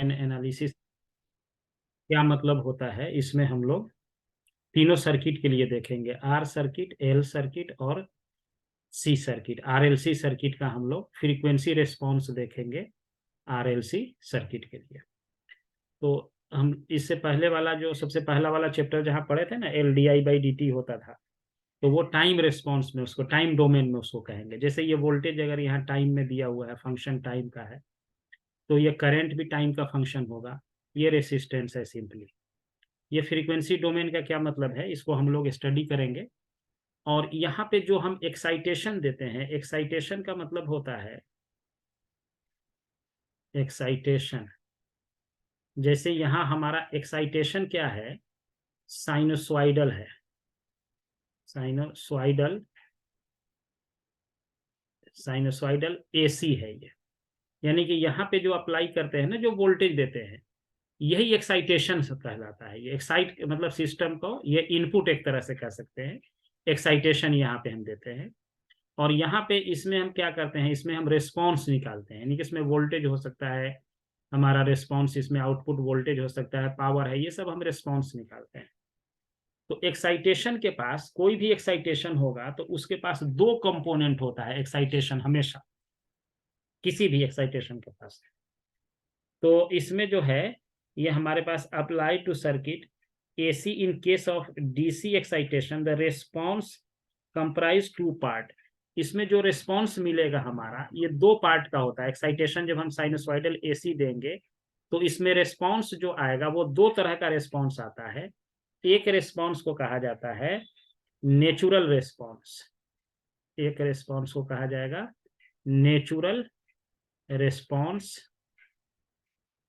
Line analysis क्या मतलब होता है, इसमें हम लोग तीनों सर्किट के लिए देखेंगे, आर सर्किट, एल सर्किट और सी सर्किट। आरएलसी सर्किट का हम लोग फ्रीक्वेंसी रिस्पॉन्स देखेंगे आरएलसी सर्किट के लिए। तो हम इससे पहले वाला जो सबसे पहला वाला चैप्टर जहाँ पढ़े थे ना, L D I by D T होता था, तो वो टाइम रिस्पॉन्स में उसको, टाइम डोमेन में उसको कहेंगे। जैसे ये वोल्टेज अगर यहाँ टाइम में दिया हुआ है, फंक्शन टाइम का है, तो ये करंट भी टाइम का फंक्शन होगा। ये रेसिस्टेंस है सिंपली। ये फ्रीक्वेंसी डोमेन का क्या मतलब है, इसको हम लोग स्टडी करेंगे। और यहाँ पे जो हम एक्साइटेशन देते हैं, एक्साइटेशन का मतलब होता है, एक्साइटेशन, जैसे यहाँ हमारा एक्साइटेशन क्या है, साइनोसॉइडल है, साइनोसॉइडल, साइनोसॉइडल एसी है ये। यानी कि यहाँ पे जो अप्लाई करते हैं ना, जो वोल्टेज देते हैं, यही एक्साइटेशन कहलाता है। ये एक्साइट मतलब सिस्टम को, ये इनपुट एक तरह से कह सकते हैं, एक्साइटेशन यहाँ पे हम देते हैं। और यहाँ पे इसमें हम क्या करते हैं, इसमें हम रिस्पॉन्स निकालते हैं। यानी कि इसमें वोल्टेज हो सकता है हमारा रिस्पॉन्स, इसमें आउटपुट वोल्टेज हो सकता है, पावर है, ये सब हम रिस्पॉन्स निकालते हैं। तो एक्साइटेशन के पास, कोई भी एक्साइटेशन होगा तो उसके पास दो कंपोनेंट होता है एक्साइटेशन हमेशा, किसी भी एक्साइटेशन के पास। तो इसमें जो है, ये हमारे पास apply to circuit AC in case of DC excitation the response comprise two part. इसमें जो रिस्पॉन्स मिलेगा हमारा, ये दो पार्ट का होता है। एक्साइटेशन जब हम साइनोसॉइडल एसी देंगे तो इसमें रिस्पॉन्स जो आएगा वो दो तरह का रिस्पॉन्स आता है। एक रिस्पॉन्स को कहा जाता है नेचुरल रिस्पॉन्स, एक रिस्पॉन्स को कहा जाएगा नेचुरल रिस्पॉन्स,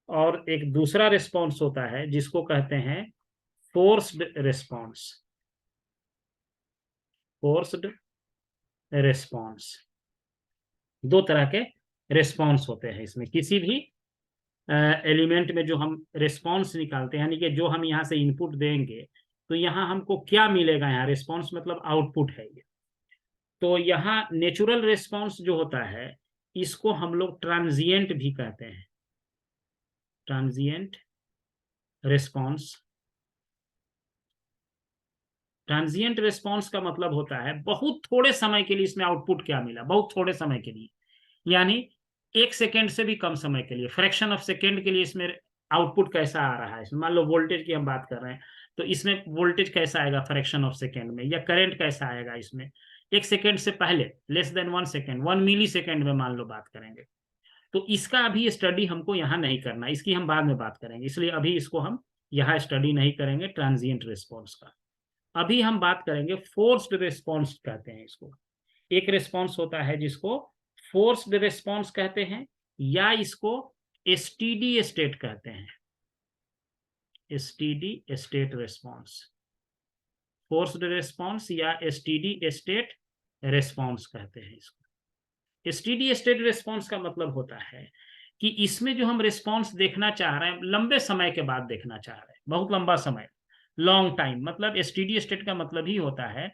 और एक दूसरा रिस्पॉन्स होता है जिसको कहते हैं फोर्स्ड रिस्पॉन्स, फोर्स्ड रिस्पॉन्स। दो तरह के रिस्पॉन्स होते हैं इसमें। किसी भी एलिमेंट में जो हम रिस्पॉन्स निकालते हैं, यानी कि जो हम यहाँ से इनपुट देंगे तो यहाँ हमको क्या मिलेगा, यहाँ रिस्पॉन्स मतलब आउटपुट है ये। तो यहाँ नेचुरल रिस्पॉन्स जो होता है, इसको हम लोग ट्रांजिएंट भी कहते हैं, ट्रांजिएंट रिस्पॉन्स। ट्रांजिएंट रिस्पॉन्स का मतलब होता है बहुत थोड़े समय के लिए इसमें आउटपुट क्या मिला, बहुत थोड़े समय के लिए, यानी 1 सेकेंड से भी कम समय के लिए, फ्रैक्शन ऑफ सेकेंड के लिए इसमें आउटपुट कैसा आ रहा है। इसमें मान लो वोल्टेज की हम बात कर रहे हैं, तो इसमें वोल्टेज कैसा आएगा फ्रैक्शन ऑफ सेकेंड में, या करंट कैसा आएगा इसमें 1 सेकेंड से पहले, लेस देन 1 सेकेंड, 1 मिली सेकेंड में मान लो बात करेंगे। तो इसका अभी स्टडी हमको यहाँ नहीं करना, इसकी हम बाद में बात करेंगे, इसलिए अभी इसको हम यहाँ स्टडी नहीं करेंगे ट्रांजिएंट रिस्पॉन्स का। अभी हम बात करेंगे फोर्स्ड रिस्पॉन्स कहते हैं इसको। एक रिस्पॉन्स होता है जिसको फोर्स्ड रिस्पॉन्स कहते हैं, या इसको एसटीडी स्टेट कहते हैं, STD state response, forced response या एसटीडी स्टेट रिस्पॉन्स कहते हैं इसको। एसटीडी स्टेट रिस्पॉन्स का मतलब होता है कि इसमें जो हम रिस्पॉन्स देखना चाह रहे हैं, लंबे समय के बाद देखना चाह रहे हैं, बहुत लंबा समय, लॉन्ग टाइम। मतलब एसटीडी स्टेट का मतलब ही होता है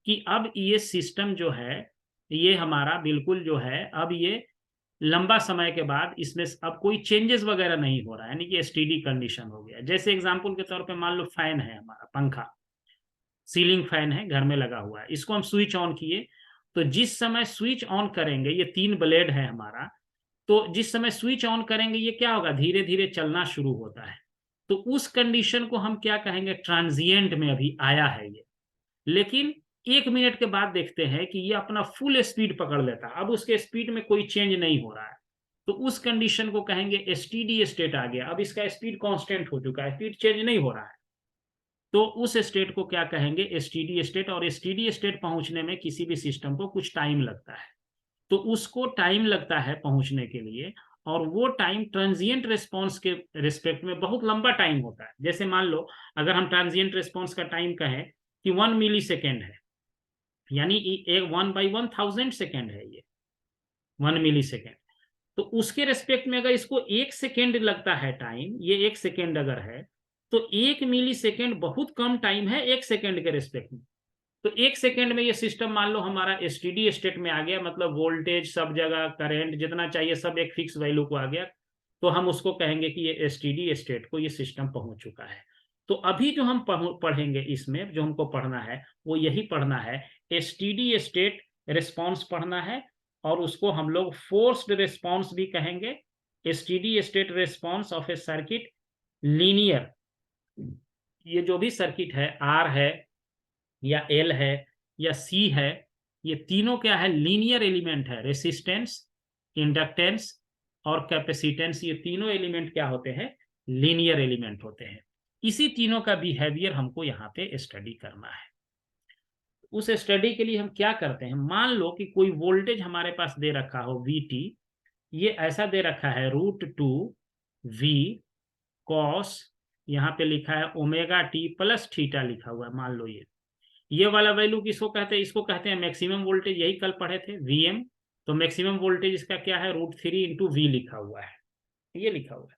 कि अब ये सिस्टम जो है, ये हमारा बिल्कुल जो है, अब ये लंबा समय के बाद इसमें अब कोई चेंजेस वगैरह नहीं हो रहा है, यानी कि एसटीडी कंडीशन हो गया। जैसे एग्जांपल के तौर पे मान लो फैन है हमारा, पंखा, सीलिंग फैन है, घर में लगा हुआ है, इसको हम स्विच ऑन किए, तो जिस समय स्विच ऑन करेंगे, ये 3 ब्लेड है हमारा, तो जिस समय स्विच ऑन करेंगे ये क्या होगा, धीरे धीरे चलना शुरू होता है। तो उस कंडीशन को हम क्या कहेंगे, ट्रांजिएंट में अभी आया है ये। लेकिन 1 मिनट के बाद देखते हैं कि ये अपना फुल स्पीड पकड़ लेता है, अब उसके स्पीड में कोई चेंज नहीं हो रहा है, तो उस कंडीशन को कहेंगे एसटीडी स्टेट आ गया। अब इसका स्पीड कांस्टेंट हो चुका है, स्पीड चेंज नहीं हो रहा है, तो उस स्टेट को क्या कहेंगे, एसटीडी स्टेट। और एसटीडी स्टेट पहुंचने में किसी भी सिस्टम को कुछ टाइम लगता है, तो उसको टाइम लगता है पहुंचने के लिए, और वो टाइम ट्रांजिएंट रिस्पॉन्स के रिस्पेक्ट में बहुत लंबा टाइम होता है। जैसे मान लो अगर हम ट्रांजिएंट रिस्पॉन्स का टाइम कहें कि 1 मिली सेकेंड है, यानी 1/1000 है ये 1 मिली सेकेंड, तो उसके रेस्पेक्ट में अगर इसको 1 सेकेंड लगता है टाइम, ये 1 सेकेंड अगर है, तो 1 मिली सेकेंड बहुत कम टाइम है 1 सेकेंड के रेस्पेक्ट में। तो 1 सेकेंड में ये सिस्टम मान लो हमारा एसटीडी स्टेट में आ गया, मतलब वोल्टेज सब जगह, करंट जितना चाहिए सब एक फिक्स वैल्यू को आ गया, तो हम उसको कहेंगे कि ये एसटीडी स्टेट को ये सिस्टम पहुंच चुका है। तो अभी जो हम पढ़ेंगे इसमें, जो हमको पढ़ना है वो यही पढ़ना है, एसटीडी स्टेट रिस्पॉन्स पढ़ना है, और उसको हम लोग फोर्स्ड रिस्पॉन्स भी कहेंगे। STD state response of A circuit linear, ये जो भी सर्किट है, आर है या एल है या सी है, ये तीनों क्या है, लीनियर एलिमेंट है। रेसिस्टेंस, इंडक्टेंस और कैपेसिटेंस, ये तीनों एलिमेंट क्या होते हैं, लीनियर एलिमेंट होते हैं। इसी तीनों का बिहेवियर हमको यहाँ पे स्टडी करना है। उस स्टडी के लिए हम क्या करते हैं, मान लो कि कोई वोल्टेज हमारे पास दे रखा हो VT, ये ऐसा दे रखा है √2V cos, यहाँ पे लिखा है ω/t प्लस थीटा लिखा हुआ है, मान लो ये वाला वैल्यू किसको कहते हैं, इसको कहते हैं मैक्सिमम वोल्टेज, यही कल पढ़े थे Vm। तो मैक्सिमम वोल्टेज इसका क्या है, √3 × V लिखा हुआ है, ये लिखा हुआ है।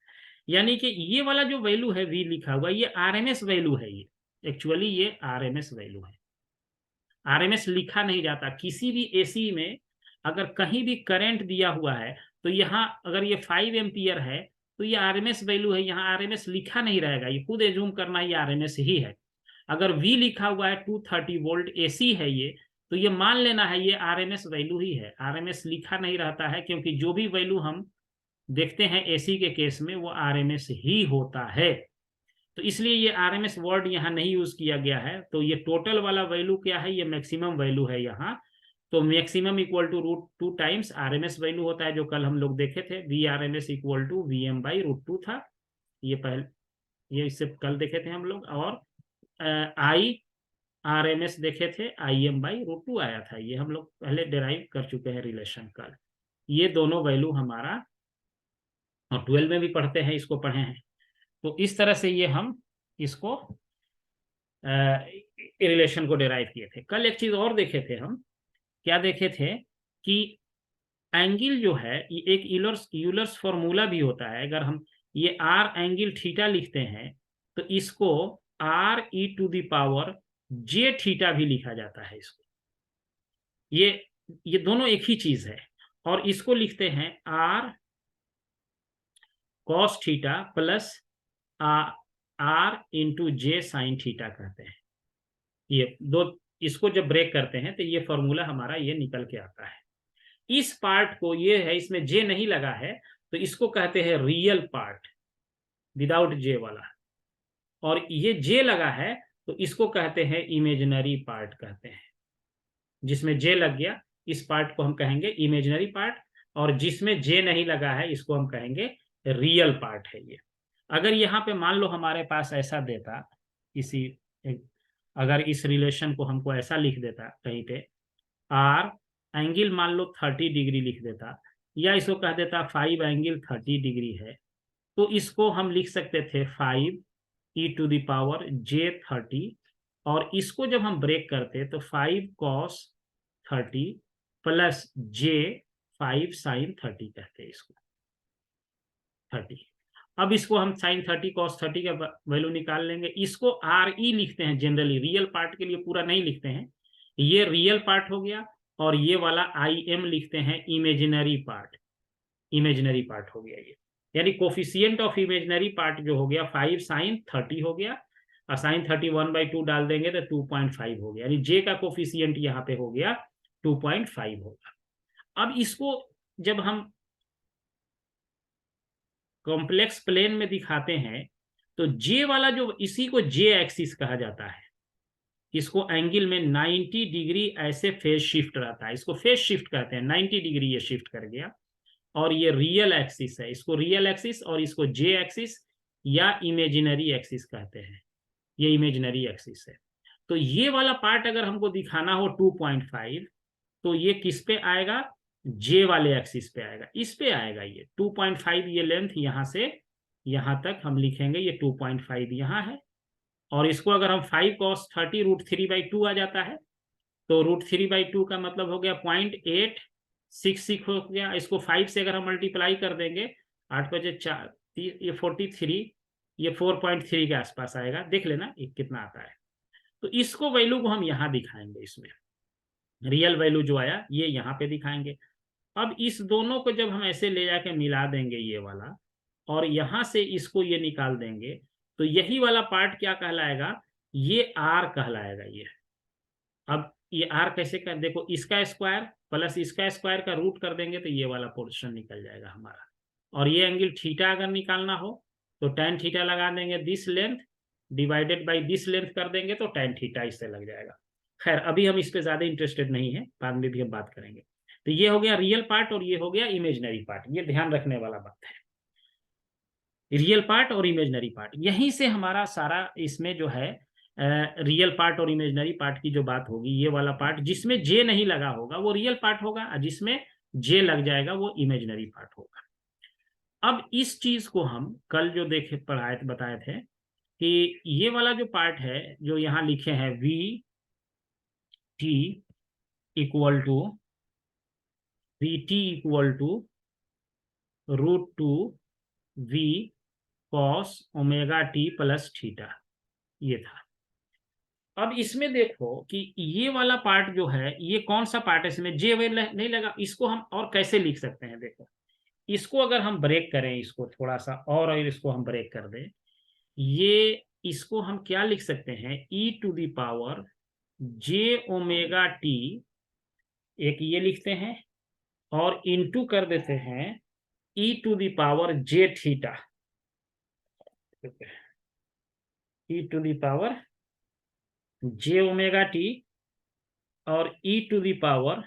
यानी कि ये वाला जो वैल्यू है V लिखा हुआ है, ये RMS वैल्यू है, ये एक्चुअली ये RMS वैल्यू है। RMS लिखा नहीं जाता किसी भी AC में। अगर कहीं भी करंट दिया हुआ है तो यहाँ अगर ये 5 एम्पियर है तो ये RMS वैल्यू है, यहाँ RMS लिखा नहीं रहेगा, ये खुद एज्यूम करना ये RMS ही है। अगर V लिखा हुआ है 230 वोल्ट AC है ये, तो ये मान लेना है ये RMS वैल्यू ही है। RMS लिखा नहीं रहता है, क्योंकि जो भी वैल्यू हम देखते हैं AC के केस में वो RMS ही होता है। तो इसलिए ये RMS वर्ड यहाँ नहीं यूज किया गया है। तो ये टोटल वाला वैल्यू क्या है, ये मैक्सिमम वैल्यू है यहाँ। तो maximum equal to √2 times RMS value होता है, जो कल हम लोग देखे थे, VRMS इक्वल टू VM/√2 था, ये पहले, ये इससे कल देखे थे हम लोग। और IRMS देखे थे, IM/√2 आया था, ये हम लोग पहले डिराइव कर चुके हैं रिलेशन कल। ये दोनों वैल्यू हमारा, और 12 में भी पढ़ते हैं, इसको पढ़े हैं। तो इस तरह से ये हम इसको रिलेशन को डिराइव किए थे। कल एक चीज और देखे थे हम, क्या देखे थे कि एंगल जो है ये एक यूलर्स फॉर्मूला भी होता है। अगर हम ये R एंगल थीटा लिखते हैं तो इसको RE⁻J थीटा भी लिखा जाता है इसको। ये दोनों एक ही चीज है। और इसको लिखते हैं R cos theta plus R × J sin theta कहते हैं। ये दो, इसको जब ब्रेक करते हैं तो ये फॉर्मूला हमारा ये निकल के आता है। इस पार्ट को, ये है इसमें J नहीं लगा है, तो इसको कहते हैं रियल पार्ट, विदाउट J वाला। और ये J लगा है तो इसको कहते हैं इमेजिनरी पार्ट कहते हैं। जिसमें J लग गया इस पार्ट को हम कहेंगे इमेजिनरी पार्ट, और जिसमें J नहीं लगा है इसको हम कहेंगे रियल पार्ट है ये। अगर यहाँ पे मान लो हमारे पास ऐसा देता, अगर इस रिलेशन को हमको ऐसा लिख देता कहीं पे, R एंगल मान लो 30 डिग्री लिख देता, या इसको कह देता 5 एंगल 30 डिग्री है, तो इसको हम लिख सकते थे 5e⁻J30, और इसको जब हम ब्रेक करते तो 5 cos 30 प्लस J5 sin 30 कहते हैं इसको, 30। अब इसको हम sin 30 cos 30 का वैल्यू निकाल लेंगे। इसको RE लिखते हैं जनरली, रियल पार्ट के लिए पूरा नहीं लिखते हैं, ये रियल पार्ट हो गया। और ये वाला IM लिखते हैं इमेजिनरी पार्ट, इमेजिनरी पार्ट हो गया ये। यानी कोफिशिएंट ऑफ इमेजिनरी पार्ट जो हो गया 5 sin 30 हो गया, और sin 30 1/2 डाल देंगे तो 2.5 हो गया, यानी J का कोफिशिएंट यहाँ पे हो गया 2.5 होगा। अब इसको जब हम कॉम्प्लेक्स प्लेन में दिखाते हैं तो J वाला जो, इसी को J एक्सिस कहा जाता है। इसको एंगल में 90 डिग्री ऐसे फेज शिफ्ट रहता है, इसको फेज शिफ्ट कहते हैं। 90 डिग्री ये शिफ्ट कर गया, और ये रियल एक्सिस है, इसको रियल एक्सिस, और इसको J एक्सिस या इमेजिनरी एक्सिस कहते हैं, ये इमेजिनरी एक्सिस है। तो ये वाला पार्ट अगर हमको दिखाना हो 2.5, तो ये किस पे आएगा, J वाले एक्सिस पे आएगा, इस पे आएगा। ये 2.5 ये लेंथ यहाँ से यहाँ तक हम लिखेंगे, ये 2.5 यहाँ है। और इसको अगर हम 5 cos 30 √3/2 आ जाता है, तो √3/2 का मतलब हो गया 0.866 हो गया। इसको 5 से अगर हम मल्टीप्लाई कर देंगे, 8 बजे 4, ये 43, ये 4.3 के आसपास आएगा, देख लेना ये कितना आता है। तो इसको वैल्यू को हम यहाँ दिखाएंगे, इसमें रियल वैल्यू जो आया ये यहाँ पे दिखाएंगे। अब इस दोनों को जब हम ऐसे ले जाके मिला देंगे ये वाला, और यहां से इसको ये निकाल देंगे तो यही वाला पार्ट क्या कहलाएगा, ये आर कहलाएगा। ये अब ये आर कैसे कर, देखो इसका स्क्वायर प्लस इसका स्क्वायर का रूट कर देंगे तो ये वाला पोर्शन निकल जाएगा हमारा। और ये एंगल थीटा अगर निकालना हो तो tan थीटा लगा देंगे, this length divided by this length कर देंगे तो tan थीटा इससे लग जाएगा। खैर अभी हम इस पे ज्यादा इंटरेस्टेड नहीं है, बाद में भी हम बात करेंगे। तो ये हो गया रियल पार्ट और ये हो गया इमेजनरी पार्ट, ये ध्यान रखने वाला बात है। रियल पार्ट और इमेजनरी पार्ट, यहीं से हमारा सारा इसमें जो है रियल पार्ट और इमेजनरी पार्ट की जो बात होगी, ये वाला पार्ट जिसमें जे नहीं लगा होगा वो रियल पार्ट होगा, और जिसमें जे लग जाएगा वो इमेजनरी पार्ट होगा। अब इस चीज को हम कल जो देखे पढ़ाए बताए थे कि ये वाला जो पार्ट है जो यहाँ लिखे हैं V T equal to √2 v cos omega T plus theta, ये था। अब इसमें देखो कि ये वाला पार्ट जो है ये कौन सा पार्ट है, इसमें जे वे नहीं लगा, इसको हम और कैसे लिख सकते हैं। देखो इसको अगर हम ब्रेक करें, इसको थोड़ा सा और इसको हम ब्रेक कर दें, ये इसको हम क्या लिख सकते हैं, e⁻ जे ओमेगा टी, एक ये लिखते हैं और इनटू कर देते हैं e⁻ जे थीटा, e⁻ जे ओमेगा टी और e⁻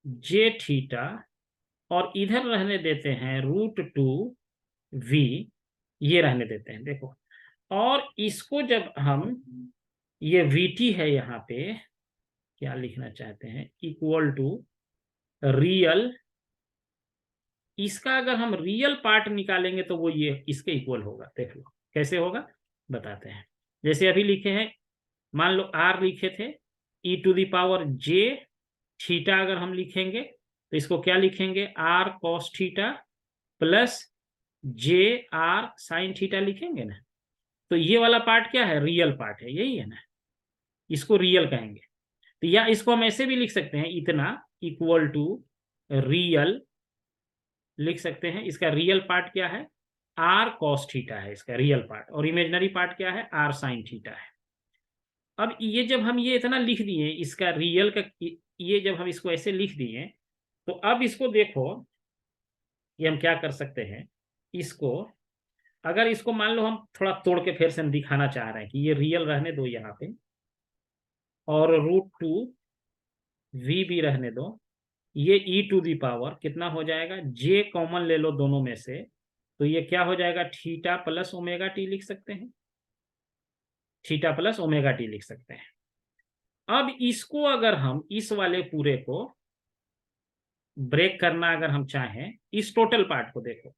जे थीटा, और इधर रहने देते हैं √2v, ये रहने देते हैं। देखो और इसको जब हम, ये vt है यहाँ पे, क्या लिखना चाहते हैं, इक्वल टू रियल, इसका अगर हम रियल पार्ट निकालेंगे तो वो ये इसके इक्वल होगा। देख लो कैसे होगा बताते हैं। जैसे अभी लिखे हैं, मान लो r लिखे थे, e⁻ जे थीटा अगर हम लिखेंगे तो इसको क्या लिखेंगे, r cos theta plus J are sine theta लिखेंगे ना। तो ये वाला पार्ट क्या है, रियल पार्ट है, यही है ना, इसको रियल कहेंगे। तो या इसको हम ऐसे भी लिख सकते हैं, इतना इक्वल टू रियल लिख सकते हैं। इसका रियल पार्ट क्या है, r cos थीटा है इसका रियल पार्ट, और इमेजनरी पार्ट क्या है, r sin थीटा है। अब ये जब हम ये इतना लिख दिए इसका रियल का, ये जब हम इसको ऐसे लिख दिए तो अब इसको देखो ये हम क्या कर सकते हैं, इसको अगर इसको मान लो हम थोड़ा तोड़ के फिर से हम दिखाना चाह रहे हैं कि ये रियल रहने दो यहाँ पे, और √2v भी रहने दो, ये e⁻ कितना हो जाएगा, जे कॉमन ले लो दोनों में से, तो ये क्या हो जाएगा, थीटा प्लस ओमेगा टी लिख सकते हैं, थीटा प्लस ओमेगा टी लिख सकते हैं। अब इसको अगर हम इस वाले पूरे को ब्रेक करना अगर हम चाहें, इस टोटल पार्ट को देखो,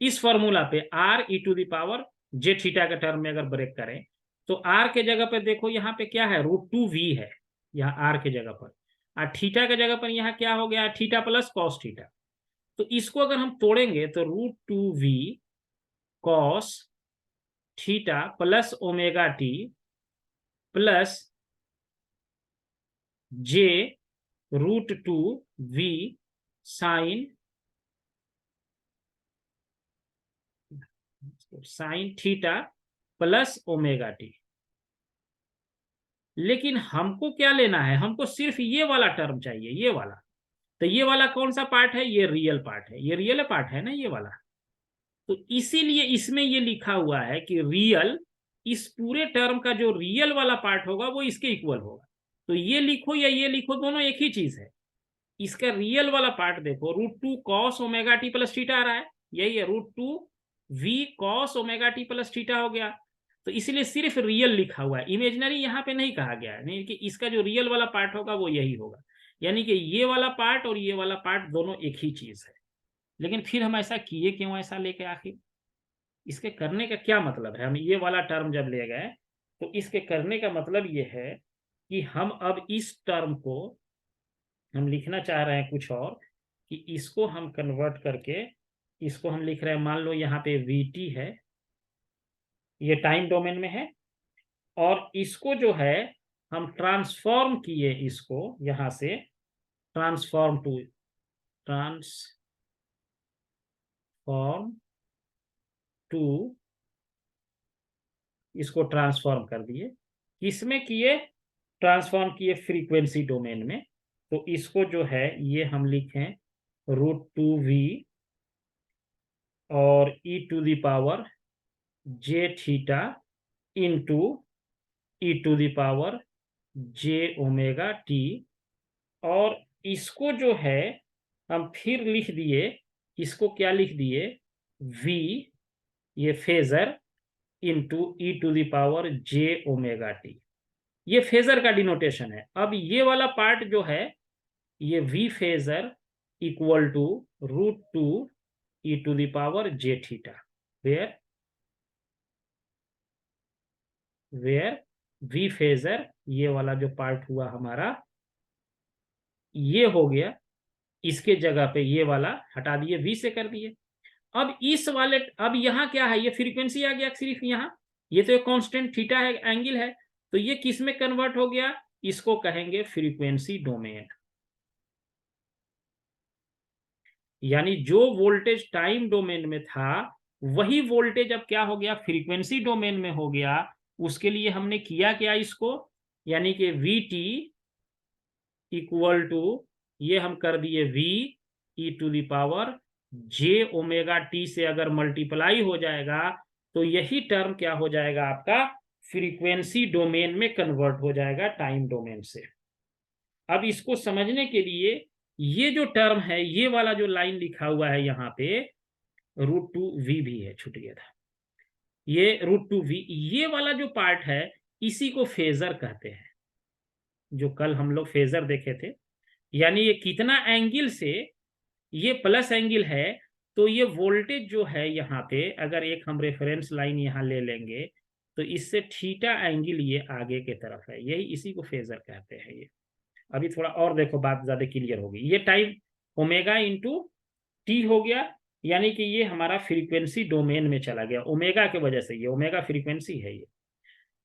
इस फॉर्मूला पे r e⁻j थीटा के टर्म में अगर ब्रेक करें तो r के जगह पर देखो यहाँ पे क्या है, √2v है यहाँ r के जगह पर, और थीटा के जगह पर यहाँ क्या हो गया, थीटा प्लस कॉस थीटा। तो इसको अगर हम तोड़ेंगे तो √2v cos theta plus omega T plus J √2v sine theta plus omega T. लेकिन हमको क्या लेना है, हमको सिर्फ ये वाला टर्म चाहिए, ये वाला। तो ये वाला कौन सा पार्ट है, ये रियल पार्ट है, ये रियल पार्ट है ना ये वाला। तो इसीलिए इसमें ये लिखा हुआ है कि रियल, इस पूरे टर्म का जो रियल वाला पार्ट होगा वो इसके इक्वल होगा। तो ये लिखो या ये लिखो, दोनों एक ही चीज है। इसका रियल वाला पार्ट देखो, √2 cos omega T plus theta आ रहा है, यही है, √2v cos omega T plus theta हो गया। तो इसलिए सिर्फ रियल लिखा हुआ है, इमेजनरी यहाँ पे नहीं कहा गया है, नहीं कि इसका जो रियल वाला पार्ट होगा वो यही होगा। यानी कि ये वाला पार्ट और ये वाला पार्ट दोनों एक ही चीज है। लेकिन फिर हम ऐसा किए क्यों, ऐसा लेके आखिर इसके करने का क्या मतलब है, हम ये वाला टर्म जब ले गए तो इसके करने का मतलब ये है कि हम अब इस टर्म को हम लिखना चाह रहे हैं कुछ और, कि इसको हम कन्वर्ट करके इसको हम लिख रहे हैं, मान लो यहाँ पे vt है, ये टाइम डोमेन में है, और इसको जो है हम ट्रांसफॉर्म किए, इसको यहां से ट्रांसफॉर्म टू, इसको ट्रांसफॉर्म कर दिए, किसमें किए, ट्रांसफॉर्म किए फ्रीक्वेंसी डोमेन में। तो इसको जो है ये हम लिखें √2v और e to the power j theta into e to the power j omega t। और इसको जो है हम फिर लिख दिए, इसको क्या लिख दिए, v, ये phasor, into e to the power j omega t। ये फेजर का डिनोटेशन है। अब ये वाला पार्ट जो है, ये v phasor equal to √2 e to the power j theta, where v phasor, ये वाला जो पार्ट हुआ हमारा, ये हो गया, इसके जगह पे ये वाला हटा दिए, v से कर दिए। अब इस वाले, अब यहाँ क्या है, ये फ्रीक्वेंसी आ गया सिर्फ यहाँ, ये तो एक कांस्टेंट थीटा है, एंगल है, तो ये किस में कन्वर्ट हो गया, इसको कहेंगे फ्रीक्वेंसी डोमेन। यानी जो वोल्टेज टाइम डोमेन में था वही वोल्टेज अब क्या हो गया, फ्रीक्वेंसी डोमेन में हो गया। उसके लिए हमने किया क्या इसको, यानी कि Vt इक्वल टू, ये हम कर दिए v e to the power j omega t से अगर मल्टीप्लाई हो जाएगा तो यही टर्म क्या हो जाएगा आपका, फ्रीक्वेंसी डोमेन में कन्वर्ट हो जाएगा टाइम डोमेन से। अब इसको समझने के लिए ये जो टर्म है, ये वाला जो लाइन लिखा हुआ है यहाँ पे, √2v भी है, छूट गया था, ये √2v, ये वाला जो पार्ट है इसी को फेजर कहते हैं, जो कल हम लोग फेजर देखे थे। यानी ये कितना एंगल से, ये प्लस एंगल है, तो ये वोल्टेज जो है यहाँ पे, अगर एक हम रेफरेंस लाइन यहाँ ले लेंगे तो इससे थीटा एंगल ये आगे के तरफ है, यही इसी को फेजर कहते हैं। ये अभी थोड़ा और देखो, बात ज्यादा क्लियर होगी। ये टाइम ओमेगा इंटू टी हो गया, यानी कि ये हमारा फ्रीक्वेंसी डोमेन में चला गया ओमेगा के वजह से, ये ओमेगा फ्रीक्वेंसी है ये।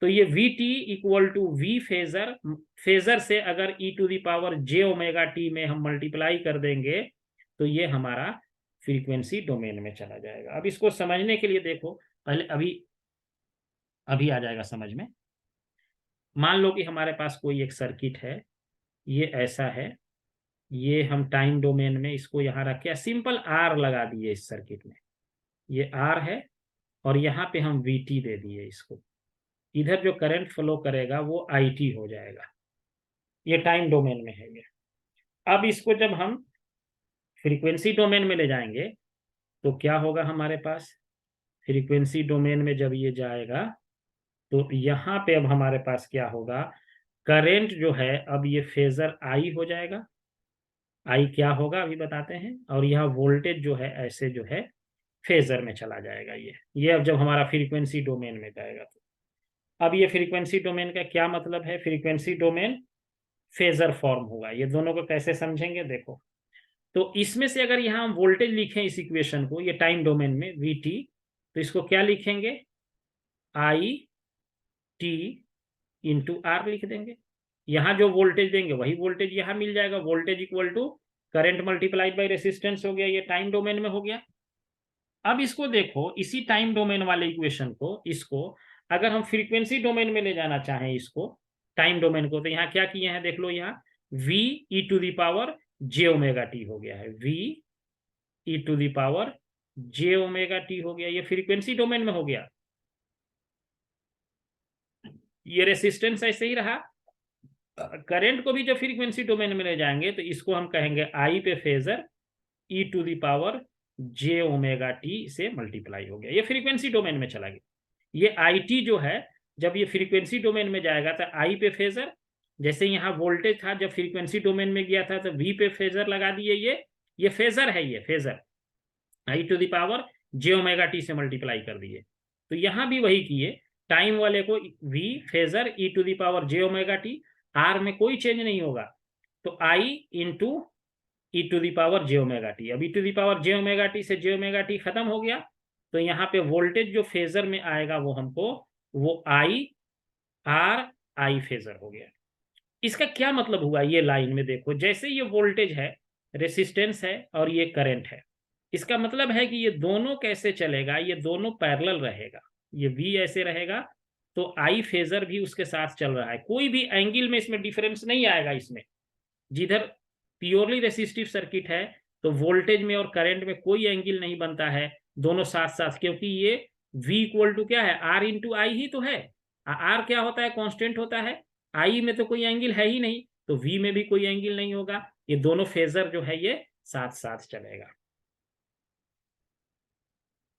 तो ये V T equal to V phasor, phasor से अगर e to the power j omega T में हम मल्टीप्लाई कर देंगे तो ये हमारा फ्रीक्वेंसी डोमेन में चला जाएगा। अब इसको समझने के लिए देखो, पहले अभी अभी आ जाएगा समझ में। मान लो कि हमारे पास कोई एक सर्किट है, ये ऐसा है, ये हम टाइम डोमेन में इसको यहाँ रखे, सिंपल आर लगा दिए इस सर्किट में, ये आर है, और यहाँ पे हम वी टी दे दिए इसको, इधर जो करंट फ्लो करेगा वो आई टी हो जाएगा, ये टाइम डोमेन में है ये। अब इसको जब हम फ्रीक्वेंसी डोमेन में ले जाएंगे तो क्या होगा हमारे पास, फ्रीक्वेंसी डोमेन में जब ये जाएगा तो यहाँ पे अब हमारे पास क्या होगा, करंट जो है अब ये फेजर आई हो जाएगा, आई क्या होगा अभी बताते हैं, और यहाँ वोल्टेज जो है ऐसे जो है फेजर में चला जाएगा ये अब जब हमारा फ्रीक्वेंसी डोमेन में जाएगा तो। अब ये फ्रीक्वेंसी डोमेन का क्या मतलब है, फ्रीक्वेंसी डोमेन फेजर फॉर्म होगा। ये दोनों को कैसे समझेंगे देखो, तो इसमें से अगर यहाँ हम वोल्टेज लिखें इस इक्वेशन को, ये टाइम डोमेन में वी टी, तो इसको क्या लिखेंगे, आई टी इंटू आर लिख देंगे। यहाँ जो वोल्टेज देंगे वही वोल्टेज यहाँ मिल जाएगा, voltage equal to current multiplied by resistance हो गया, ये टाइम डोमेन में हो गया। अब इसको देखो, इसी टाइम डोमेन वाले इक्वेशन को, इसको अगर हम फ्रीक्वेंसी डोमेन में ले जाना चाहें इसको, टाइम डोमेन को, तो यहाँ क्या किए हैं देख लो, यहाँ v e to the power j omega T हो गया है, v e to the power j omega T हो गया, ये फ्रीक्वेंसी डोमेन में हो गया। ये रेसिस्टेंस ऐसे ही रहा। करंट को भी जब फ्रीक्वेंसी डोमेन में ले जाएंगे तो इसको हम कहेंगे आई पे phasor e to the power j omega T से मल्टीप्लाई हो गया, ये फ्रीक्वेंसी डोमेन में चला गया। ये आई टी जो है जब ये फ्रीक्वेंसी डोमेन में जाएगा तो आई पे फेजर, जैसे यहाँ वोल्टेज था जब फ्रीक्वेंसी डोमेन में गया था तो वी पे फेजर लगा दिए, ये फेजर है, ये phasor I to the power j omega T से मल्टीप्लाई कर दिए। तो यहाँ भी वही किए, टाइम वाले को v phasor e to the power j omega T, R में कोई चेंज नहीं होगा, तो I into E to the power J omega T. अब E to the power J omega T से जे ओमेगा टी खत्म हो गया, तो यहाँ पे वोल्टेज जो फेजर में आएगा वो हमको, वो आई आर आई फेजर हो गया। इसका क्या मतलब हुआ, ये लाइन में देखो, जैसे ये वोल्टेज है, रेसिस्टेंस है और ये करंट है, इसका मतलब है कि ये दोनों कैसे चलेगा, ये दोनों पैरेलल रहेगा, ये V ऐसे रहेगा तो I फेजर भी उसके साथ चल रहा है, कोई भी एंगल में इसमें डिफरेंस नहीं आएगा। इसमें जिधर प्योरली रेसिस्टिव सर्किट है तो वोल्टेज में और करंट में कोई एंगल नहीं बनता है, दोनों साथ साथ, क्योंकि ये V इक्वल टू क्या है, R इंटू आई ही तो है। R क्या होता है, कांस्टेंट होता है, I में तो कोई एंगल है ही नहीं, तो V में भी कोई एंगल नहीं होगा, ये दोनों फेजर जो है ये साथ साथ चलेगा।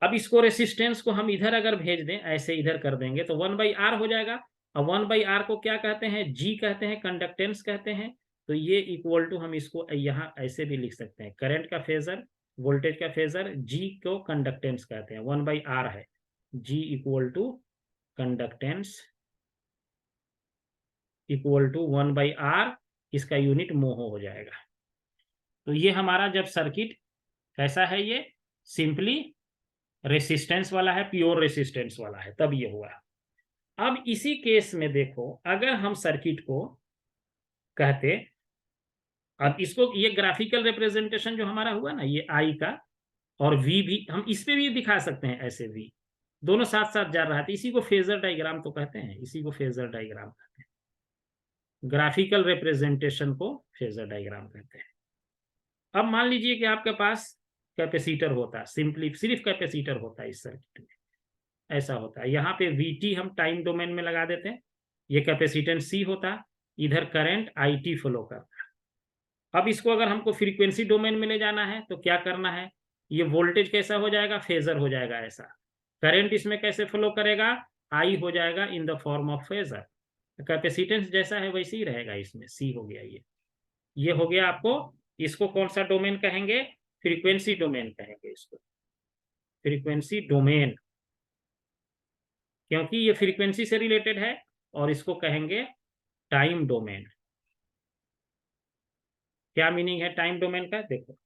अब इसको रेसिस्टेंस को हम इधर अगर भेज दें, ऐसे इधर कर देंगे तो 1/R हो जाएगा। अब 1/R को क्या कहते हैं, G कहते हैं, कंडक्टेंस कहते हैं। तो ये इक्वल टू हम इसको यहाँ ऐसे भी लिख सकते हैं, करंट का फेजर, वोल्टेज का फेजर, G को कंडक्टेंस कहते हैं, 1/R है, G equal to conductance equal to 1/R, इसका यूनिट मोहो हो जाएगा। तो ये हमारा जब सर्किट कैसा है, ये सिंपली रेसिस्टेंस वाला है, प्योर रेसिस्टेंस वाला है, तब ये हुआ। अब इसी केस में देखो, अगर हम सर्किट को कहते, अब इसको ये ग्राफिकल रिप्रेजेंटेशन जो हमारा हुआ ना, ये आई का और वी भी हम इस पे भी दिखा सकते हैं, ऐसे वी दोनों साथ साथ जा रहा है, तो इसी को फेजर डायग्राम तो कहते हैं, इसी को फेजर डायग्राम कहते हैं, ग्राफिकल रिप्रेजेंटेशन को फेजर डायग्राम कहते हैं। अब मान लीजिए कि आपके पास कैपेसिटर होता है, सिंपली सिर्फ कैपेसिटर होता है इस सर्किट में, ऐसा होता है। यहाँ पे Vt हम टाइम डोमेन में लगा देते हैं, ये कैपेसिटेंस C होता, इधर करंट IT फ्लो करता। अब इसको अगर हमको फ्रीक्वेंसी डोमेन में ले जाना है तो क्या करना है, ये वोल्टेज कैसा हो जाएगा, फेजर हो जाएगा ऐसा, करंट इसमें कैसे फ्लो करेगा, I हो जाएगा in the form of phasor, capacitance जैसा है वैसे ही रहेगा, इसमें C हो गया, ये हो गया आपको। इसको कौन सा डोमेन कहेंगे, फ्रीक्वेंसी डोमेन कहेंगे इसको, फ्रीक्वेंसी डोमेन, क्योंकि ये फ्रीक्वेंसी से रिलेटेड है, और इसको कहेंगे टाइम डोमेन। क्या मीनिंग है टाइम डोमेन का, देखो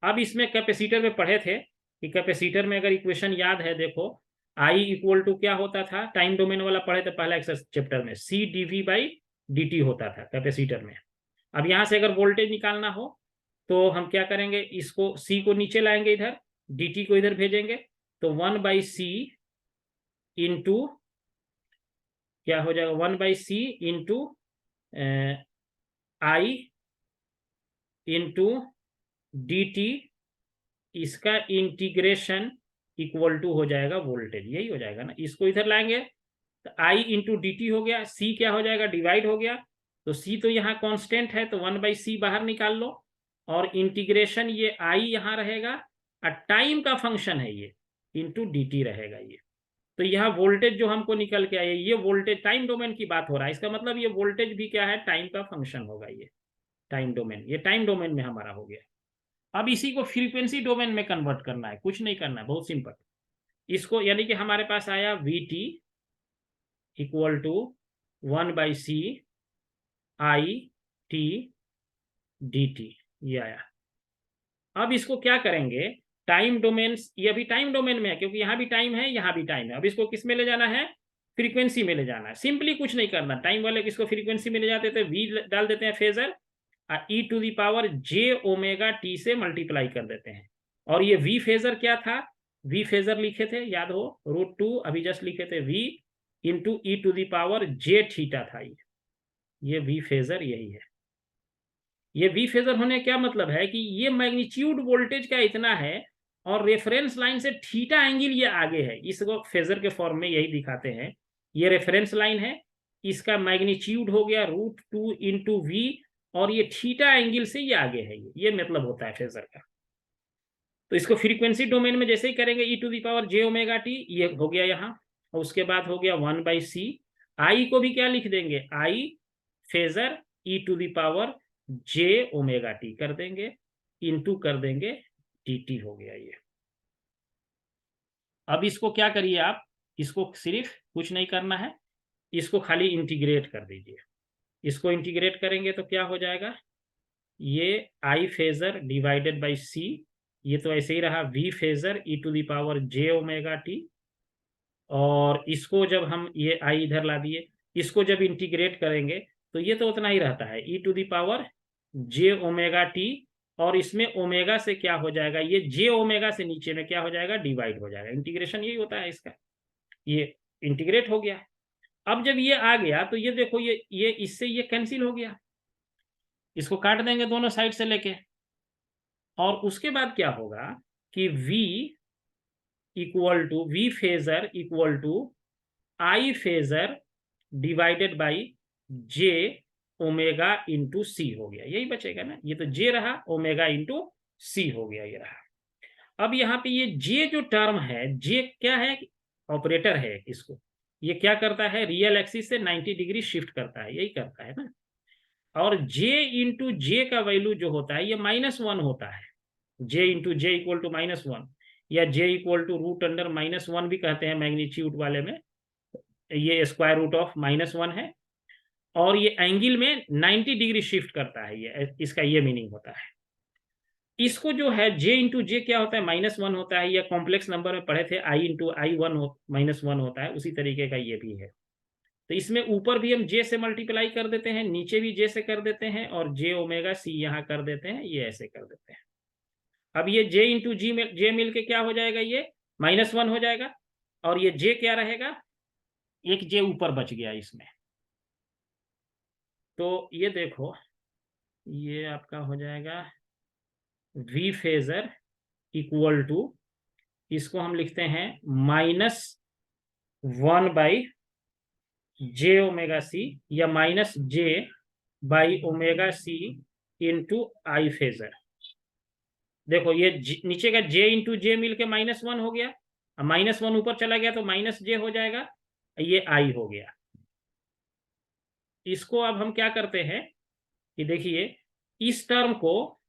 अब इसमें कैपेसिटर में पढ़े थे कि कैपेसिटर में अगर इक्वेशन याद है, देखो आई इक्वल टू क्या होता था, टाइम डोमेन वाला पढ़े थे पहला चैप्टर में, C dV/dt होता था कैपेसिटर में। अब यहां से अगर वोल्टेज निकालना हो तो हम क्या करेंगे, इसको C को नीचे लाएंगे, इधर dt को इधर भेजेंगे, तो 1/C इंटू क्या हो जाएगा, 1/C इंटू आई इंटू dt, इसका इंटीग्रेशन इक्वल टू हो जाएगा वोल्टेज, यही हो जाएगा ना, इसको इधर लाएंगे तो I इंटू dt हो गया, C क्या हो जाएगा, डिवाइड हो गया, तो C तो यहाँ कांस्टेंट है तो 1/C बाहर निकाल लो, और इंटीग्रेशन ये I यहाँ रहेगा, और टाइम का फंक्शन है ये, इंटू dt रहेगा ये। तो यहाँ वोल्टेज जो हमको निकल के आया, ये वोल्टेज टाइम डोमेन की बात हो रहा है, इसका मतलब ये वोल्टेज भी क्या है, टाइम का फंक्शन होगा, ये टाइम डोमेन, ये टाइम डोमेन में हमारा हो गया। अब इसी को फ्रीक्वेंसी डोमेन में कन्वर्ट करना है, कुछ नहीं करना है, बहुत सिंपल। इसको यानी कि हमारे पास आया Vt equal to 1/C IT dt, ये आया। अब इसको क्या करेंगे, टाइम डोमेन, ये अभी टाइम डोमेन में है क्योंकि यहाँ भी टाइम है, यहाँ भी टाइम है। अब इसको किस में ले जाना है, फ्रीक्वेंसी में ले जाना है, सिंपली कुछ नहीं करना, टाइम वाले किसको फ्रीक्वेंसी में ले जाते थे, V डाल देते हैं फेजर, e⁻j⍵t से मल्टीप्लाई कर देते हैं। और ये V फेजर क्या था, V फेजर लिखे थे, याद हो, √2, अभी जस्ट लिखे थे V इंटू e⁻j⍵ था, ये V फेजर यही है। ये V फेजर होने क्या मतलब है कि ये मैग्नीट्यूड वोल्टेज का इतना है, और रेफरेंस लाइन से थीटा एंगल ये आगे है, इसको फेजर के फॉर्म में यही दिखाते हैं, ये रेफरेंस लाइन है, इसका मैग्नीट्यूड हो गया √2 इंटू V, और ये थीटा एंगल से ये आगे है, ये मतलब होता है फेजर का। तो इसको फ्रीक्वेंसी डोमेन में जैसे ही करेंगे e⁻j⍵t, ये हो गया यहाँ, और उसके बाद हो गया 1/C, I को भी क्या लिख देंगे, I फेजर e⁻j⍵t कर देंगे, इंटू कर देंगे dt, हो गया ये। अब इसको क्या करिए आप, इसको सिर्फ कुछ नहीं करना है, इसको खाली इंटीग्रेट कर दीजिए। इसको इंटीग्रेट करेंगे तो क्या हो जाएगा, ये I phasor divided by C, ये तो ऐसे ही रहा V फेजर e⁻j⍵t, और इसको जब हम ये I इधर ला दिए, इसको जब इंटीग्रेट करेंगे तो ये तो उतना ही रहता है e⁻j⍵t, और इसमें ओमेगा से क्या हो जाएगा, ये जे ओमेगा से नीचे में क्या हो जाएगा, डिवाइड हो जाएगा। इंटीग्रेशन यही होता है इसका, ये इंटीग्रेट हो गया। अब जब ये आ गया तो ये देखो, ये इससे ये कैंसिल हो गया, इसको काट देंगे दोनों साइड से लेके। और उसके बाद क्या होगा कि V phasor equal to I phasor divided by J omega into C हो गया। यही बचेगा ना, ये तो जे रहा, ओमेगा इंटू सी हो गया, ये रहा। अब यहाँ पे ये जे जो टर्म है, जे क्या है, ऑपरेटर है इसको, ये क्या करता है, रियल एक्सिस से 90 डिग्री शिफ्ट करता है, यही करता है ना। और जे इंटू जे का वैल्यू जो होता है ये -1 होता है। J into J equal to -1, या J equal to root under -1 भी कहते हैं मैग्नीट्यूड वाले में, ये स्क्वायर रूट ऑफ -1 है। और ये एंगल में 90 डिग्री शिफ्ट करता है, ये इसका ये मीनिंग होता है। इसको जो है जे इंटू जे क्या होता है, -1 होता है, या कॉम्प्लेक्स नंबर में पढ़े थे आई इंटू आई -1 होता है, उसी तरीके का ये भी है। तो इसमें ऊपर भी हम जे से मल्टीप्लाई कर देते हैं, नीचे भी जे से कर देते हैं, और जे ओमेगा सी यहाँ कर देते हैं, ये ऐसे कर देते हैं। अब ये जे इंटू जे मिल के क्या हो जाएगा, ये -1 हो जाएगा, और ये जे क्या रहेगा, एक जे ऊपर बच गया इसमें। तो ये देखो, ये आपका हो जाएगा वी फेजर इक्वल टू, इसको हम लिखते हैं -1 बाई जे ओमेगा सी, या -j by omega C into I phasor. देखो ये नीचे का जे इंटू जे मिलके -1 हो गया, -1 ऊपर चला गया तो -j हो जाएगा, ये आई हो गया। इसको अब हम क्या करते हैं कि देखिए, इस टर्म को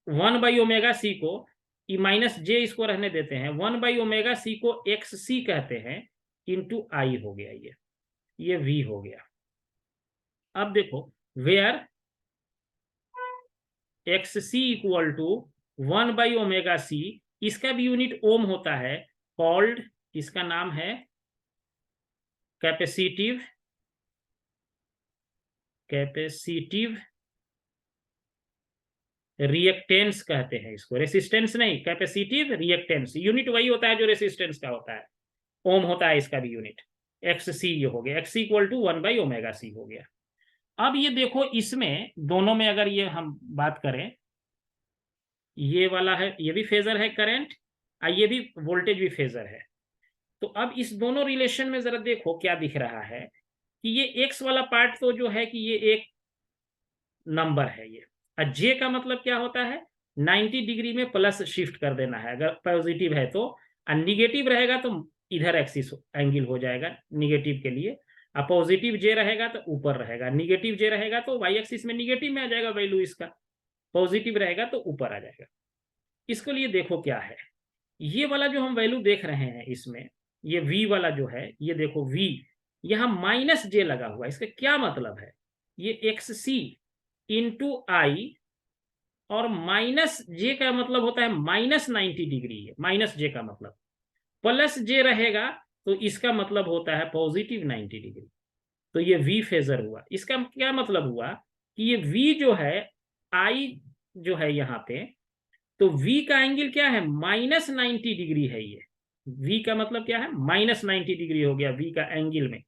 1 बाई ओमेगा सी को, -j इसको रहने देते हैं, 1 बाई ओमेगा सी को एक्स सी कहते हैं, इंटू आई हो गया, ये v हो गया। अब देखो, where X C equal to 1 by omega C, इसका भी यूनिट ओम होता है, कॉल्ड, इसका नाम है कैपेसिटिव रिएक्टेंस कहते हैं इसको, रेसिस्टेंस नहीं, कैपेसिटिव रिएक्टेंस, यूनिट वही होता है जो रेसिस्टेंस का होता है, ओम होता है इसका भी यूनिट। एक्स सी ये हो गया, X C equal to 1 by omega C हो गया। अब ये देखो, इसमें दोनों में अगर ये हम बात करें, ये वाला है, ये भी फेजर है करंट, ये भी वोल्टेज भी फेजर है। तो अब इस दोनों रिलेशन में जरा देखो क्या दिख रहा है कि ये एक्स वाला पार्ट तो जो है कि ये एक नंबर है ये, और जे का मतलब क्या होता है, 90 डिग्री में प्लस शिफ्ट कर देना है अगर पॉजिटिव है तो, और निगेटिव रहेगा तो इधर एक्सिस एंगल हो जाएगा निगेटिव के लिए, और पॉजिटिव जे रहेगा तो ऊपर रहेगा, निगेटिव जे रहेगा तो वाई एक्सिस में निगेटिव में आ जाएगा वैल्यू इसका, पॉजिटिव रहेगा तो ऊपर आ जाएगा। इसके लिए देखो क्या है, ये वाला जो हम वैल्यू देख रहे हैं इसमें, ये v वाला जो है, ये देखो v यहाँ -j लगा हुआ है, इसका क्या मतलब है, ये एक्स सी इंटू आई, और -j का मतलब होता है -90 डिग्री है, -j का मतलब, प्लस j रहेगा तो इसका मतलब होता है पॉजिटिव 90 डिग्री। तो ये v फेजर हुआ, इसका क्या मतलब हुआ कि ये v जो है, I जो है यहाँ पे, तो v का एंगल क्या है, -90 डिग्री है, ये v का मतलब क्या है, -90 डिग्री हो गया v का एंगल में,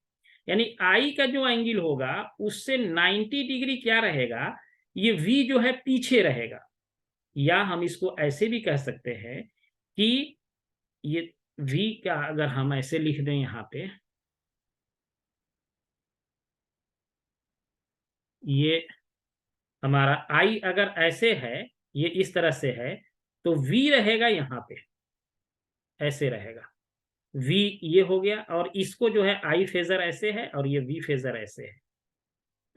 यानी I का जो एंगल होगा उससे 90 डिग्री क्या रहेगा, ये v जो है पीछे रहेगा। या हम इसको ऐसे भी कह सकते हैं कि ये v का अगर हम ऐसे लिख दें यहाँ पे, ये हमारा I अगर ऐसे है, ये इस तरह से है, तो v रहेगा यहाँ पे, ऐसे रहेगा v, ये हो गया, और इसको जो है I फेजर ऐसे है और ये v फेजर ऐसे है,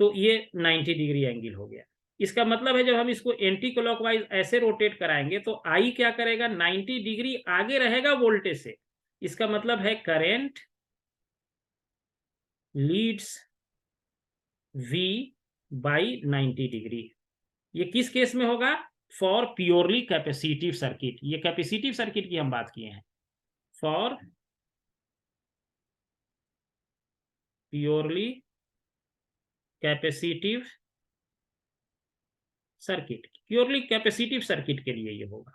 तो ये 90 डिग्री एंगल हो गया। इसका मतलब है जब हम इसको एंटी क्लॉकवाइज ऐसे रोटेट कराएंगे तो I क्या करेगा, 90 डिग्री आगे रहेगा वोल्टेज से, इसका मतलब है current leads V by 90 degree. ये किस केस में होगा, फॉर प्योरली कैपेसिटिव सर्किट, ये कैपेसिटिव सर्किट की हम बात किए हैं, for purely capacitive circuit, purely capacitive circuit के लिए ये होगा।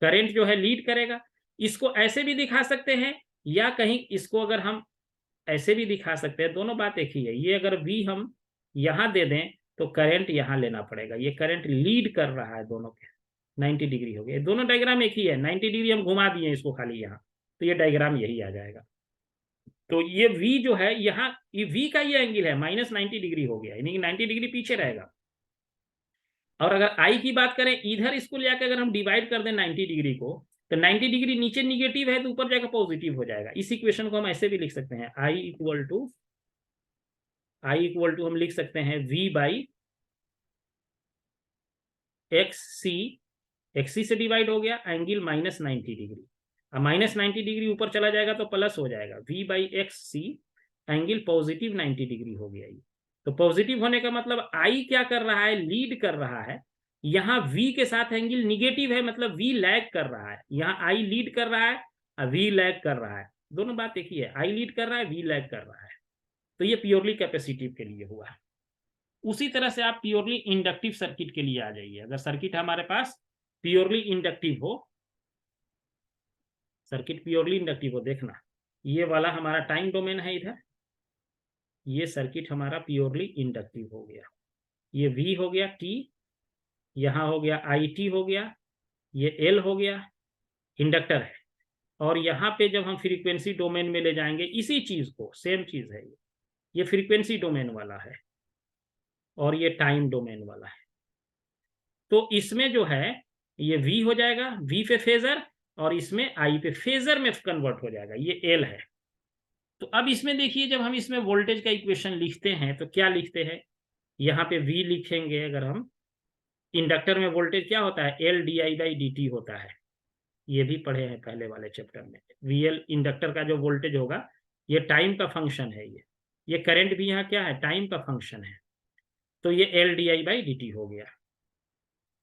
करंट जो है लीड करेगा। इसको ऐसे भी दिखा सकते हैं, या कहीं इसको अगर हम ऐसे भी दिखा सकते हैं, दोनों बात एक ही है। ये अगर V हम यहां दे दें तो करंट यहां लेना पड़ेगा, ये करंट लीड कर रहा है दोनों के, 90 डिग्री हो गया। दोनों डायग्राम एक ही है, 90 डिग्री हम घुमा दिए इसको खाली यहाँ, तो ये डायग्राम यही आ जाएगा। तो ये V जो है यहाँ, ये V का ये एंगल है -90 डिग्री हो गया, यानी कि 90 डिग्री पीछे रहेगा। और अगर I की बात करें, इधर इसको लेकर अगर हम डिवाइड कर दें 90 डिग्री को, तो 90 डिग्री नीचे निगेटिव है तो ऊपर जाकर पॉजिटिव हो जाएगा। इस इक्वेशन को हम ऐसे भी लिख सकते हैं, I इक्वल टू हम लिख सकते हैं V बाई XC से डिवाइड हो गया, एंगल -90 डिग्री। अब -90 डिग्री ऊपर चला जाएगा तो प्लस हो जाएगा, V by XC angle positive 90 degree हो गया। ये तो पॉजिटिव होने का मतलब I क्या कर रहा है, लीड कर रहा है। यहाँ V के साथ एंगल निगेटिव है, मतलब V लैग कर रहा है। यहाँ I लीड कर रहा है और V लैग कर रहा है, दोनों बात एक ही है। I लीड कर रहा है, V लैग कर रहा है। तो ये प्योरली कैपेसिटिव के लिए हुआ है। उसी तरह से आप प्योरली इंडक्टिव सर्किट के लिए आ जाइए। अगर सर्किट हमारे पास प्योरली इंडक्टिव हो, सर्किट प्योरली इंडक्टिव हो, देखना ये वाला हमारा टाइम डोमेन है इधर, ये सर्किट हमारा प्योरली इंडक्टिव हो गया। ये V हो गया T, यहाँ हो गया IT हो गया, ये L हो गया, इंडक्टर है। और यहाँ पे जब हम फ्रीक्वेंसी डोमेन में ले जाएंगे इसी चीज को, सेम चीज है ये फ्रीक्वेंसी डोमेन वाला है और ये टाइम डोमेन वाला है। तो इसमें जो है ये V हो जाएगा, V पे फेजर, और इसमें I पे फेजर में कन्वर्ट हो जाएगा, ये L है। तो अब इसमें देखिए, जब हम इसमें वोल्टेज का इक्वेशन लिखते हैं तो क्या लिखते हैं, यहाँ पे V लिखेंगे। अगर हम इंडक्टर में वोल्टेज क्या होता है, L di/dt होता है, ये भी पढ़े हैं पहले वाले चैप्टर में। VL इंडक्टर का जो वोल्टेज होगा, ये टाइम का फंक्शन है। ये करंट भी यहाँ क्या है, टाइम का फंक्शन है। तो ये L di/dt हो गया।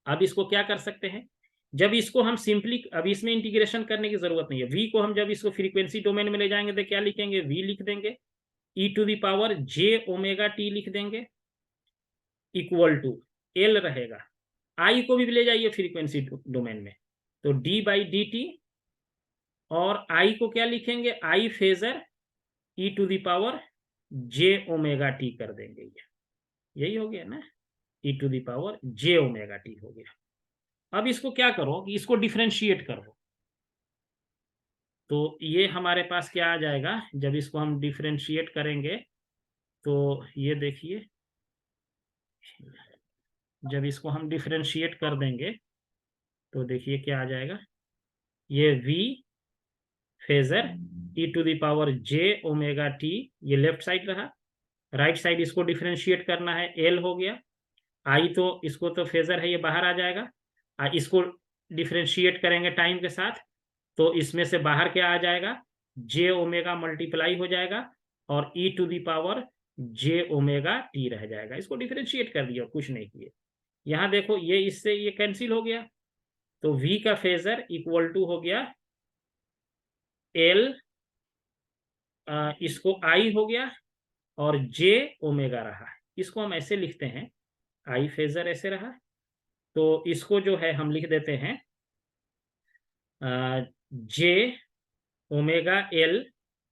अब इसको क्या कर सकते हैं, जब इसको हम सिंपली, अब इसमें इंटीग्रेशन करने की जरूरत नहीं है। V को हम जब इसको फ्रीक्वेंसी डोमेन में ले जाएंगे तो क्या लिखेंगे, V लिख देंगे, e⁻j⍵t लिख देंगे, इक्वल टू L रहेगा। I को भी ले जाइए फ्रीक्वेंसी डोमेन में, तो d/dt, और I को क्या लिखेंगे, I फेजर e⁻j⍵t कर देंगे। यही हो गया ना, e⁻j⍵t हो गया। अब इसको क्या करो कि इसको डिफरेंशिएट करो, तो ये हमारे पास क्या आ जाएगा, जब इसको हम डिफरेंशिएट करेंगे तो ये देखिए, जब इसको हम डिफरेंशिएट कर देंगे तो देखिए क्या आ जाएगा, ये V फेजर e⁻j⍵t, ये लेफ्ट साइड रहा, राइट साइड इसको डिफरेंशिएट करना है, L हो गया। I तो इसको तो फेजर है, ये बाहर आ जाएगा। इसको डिफरेंशिएट करेंगे टाइम के साथ, तो इसमें से बाहर क्या आ जाएगा, j⍵ मल्टीप्लाई हो जाएगा और e⁻j⍵t रह जाएगा। इसको डिफरेंशिएट कर दिया, कुछ नहीं किए। यहाँ देखो, ये इससे ये कैंसिल हो गया, तो V का फेजर इक्वल टू हो गया L, इसको I हो गया और j⍵ रहा। इसको हम ऐसे लिखते हैं, I फेजर ऐसे रहा, तो इसको जो है हम लिख देते हैं j⍵L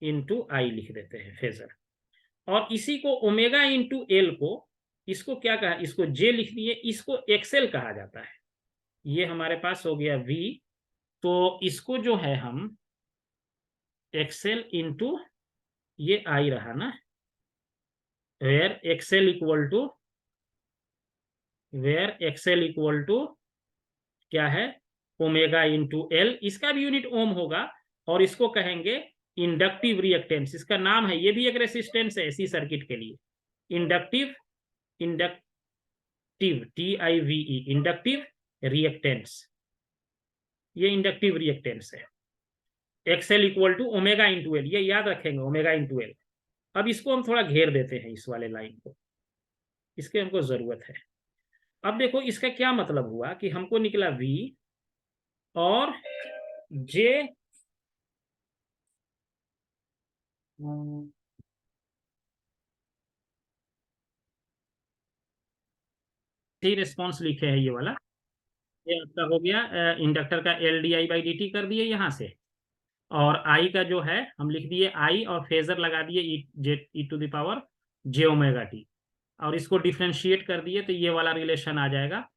इंटू I लिख देते हैं फेजर। और इसी को ओमेगा इंटू L को, इसको क्या कहा, इसको J लिख दिए, इसको XL कहा जाता है। ये हमारे पास हो गया V, तो इसको जो है हम XL इंटू ये I रहा ना, वेयर XL इक्वल टू क्या है, ओमेगा इंटू L, इसका भी यूनिट ओम होगा। और इसको कहेंगे इंडक्टिव रिएक्टेंस, इसका नाम है, ये भी एक रेसिस्टेंस है इसी सर्किट के लिए, इंडक्टिव TIVE, इंडक्टिव रिएक्टेंस, ये इंडक्टिव रिएक्टेंस है। XL equal to omega into L, ये याद रखेंगे, ओमेगा इंटू L। अब इसको हम थोड़ा घेर देते हैं, इस वाले लाइन को, इसके हमको जरूरत है। अब देखो इसका क्या मतलब हुआ कि हमको निकला V और J ऐसे ही रिस्पॉन्स लिखे है ये वाला। ये आपका हो गया इंडक्टर का L D I by D T कर दिए यहाँ से, और आई का जो है हम लिख दिए आई, और फेजर लगा दिए E to the power J omega T, और इसको डिफ्रेंशिएट कर दिए तो ये वाला रिलेशन आ जाएगा